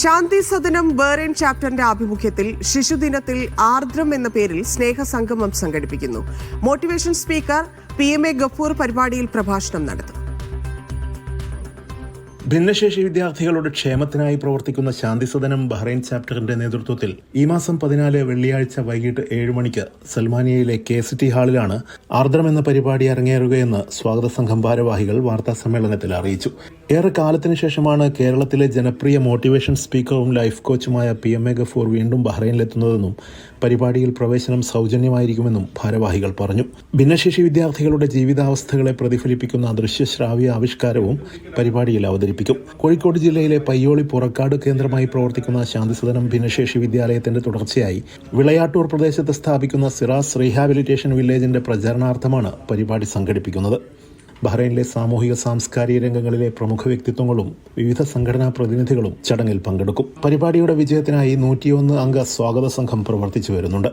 ശാന്തി Sadanam Bahrain ചാപ്റ്ററിന്റെ ആഭിമുഖ്യത്തിൽ ശിശുദിനത്തിൽ ആർദ്രം എന്ന പേരിൽ സ്നേഹസംഗമം സംഘടിപ്പിക്കുന്നു. മോട്ടിവേഷൻ സ്പീക്കർ PMA ഗഫൂർ പരിപാടിയിൽ പ്രഭാഷണം നടത്തും. ഭിന്നശേഷി വിദ്യാർത്ഥികളുടെ ക്ഷേമത്തിനായി പ്രവർത്തിക്കുന്ന ശാന്തി സദനം ബഹ്റൈൻ ചാപ്റ്ററിന്റെ നേതൃത്വത്തിൽ ഈ മാസം 14 വെള്ളിയാഴ്ച വൈകിട്ട് 7 മണിക്ക് സൽമാനിയയിലെ KCT ഹാളിലാണ് ആർദ്രം എന്ന പരിപാടി അരങ്ങേറുകയെന്ന് സ്വാഗത സംഘം ഭാരവാഹികൾ വാർത്താ സമ്മേളനത്തിൽ അറിയിച്ചു. ഏറെ കാലത്തിന് ശേഷമാണ് കേരളത്തിലെ ജനപ്രിയ മോട്ടിവേഷൻ സ്പീക്കറും ലൈഫ് കോച്ചുമായ PMA ഗഫൂർ വീണ്ടും ബഹ്റൈനിലെത്തുന്നതെന്നും പരിപാടിയിൽ പ്രവേശനം സൗജന്യമായിരിക്കുമെന്നും ഭാരവാഹികൾ പറഞ്ഞു. ഭിന്നശേഷി വിദ്യാർത്ഥികളുടെ ജീവിതാവസ്ഥകളെ പ്രതിഫലിപ്പിക്കുന്ന ദൃശ്യശ്രാവ്യ ആവിഷ്കാരവും പരിപാടിയിൽ അവതരിപ്പിക്കും. കോഴിക്കോട് ജില്ലയിലെ പയ്യോളി പുറക്കാട് കേന്ദ്രമായി പ്രവർത്തിക്കുന്ന ശാന്തിസദനം ഭിന്നശേഷി വിദ്യാലയത്തിന്റെ തുടർച്ചയായി വിളയാട്ടൂർ പ്രദേശത്ത് സ്ഥാപിക്കുന്ന സിറാസ് റീഹാബിലിറ്റേഷൻ വില്ലേജിന്റെ പ്രചരണാർത്ഥമാണ് പരിപാടി സംഘടിപ്പിക്കുന്നത്. ബഹ്റൈനിലെ സാമൂഹിക സാംസ്കാരിക രംഗങ്ങളിലെ പ്രമുഖ വ്യക്തിത്വങ്ങളും വിവിധ സംഘടനാ പ്രതിനിധികളും ചടങ്ങിൽ പങ്കെടുക്കും. പരിപാടിയുടെ വിജയത്തിനായി 101 അംഗ സ്വാഗത സംഘം പ്രവർത്തിച്ചു വരുന്നുണ്ട്.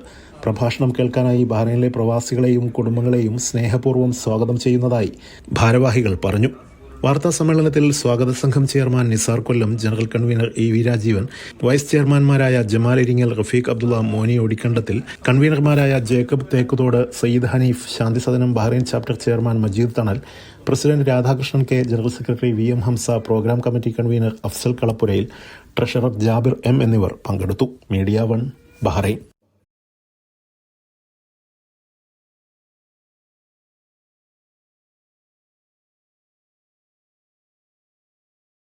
പ്രഭാഷണം കേൾക്കാനായി ബഹ്റൈനിലെ പ്രവാസികളെയും കുടുംബങ്ങളെയും സ്നേഹപൂർവ്വം സ്വാഗതം ചെയ്യുന്നതായി ഭാരവാഹികൾ പറഞ്ഞു. വാർത്താ സമ്മേളനത്തിൽ സ്വാഗത സംഘം chairman Nisar Kollam, general convener EV Rajeevan, vice ചെയർമാൻമാരായ ജമാൽ ഇരിങ്ങൽ, റഫീഖ് അബ്ദുള്ള, മോനി ഒടിക്കണ്ടത്തിൽ, കൺവീനർമാരായ Jacob Thekkuthode, Sayyid Haneef, Shanti Sadanam Bahrain chapter chairman Majeed Thanal, president Radhakrishnan K, general secretary VM Hamsa, programme committee convener Afsal Kalappurayil, treasurer Jabir M എന്നിവർ പങ്കെടുത്തു. Media 1 Bahrain.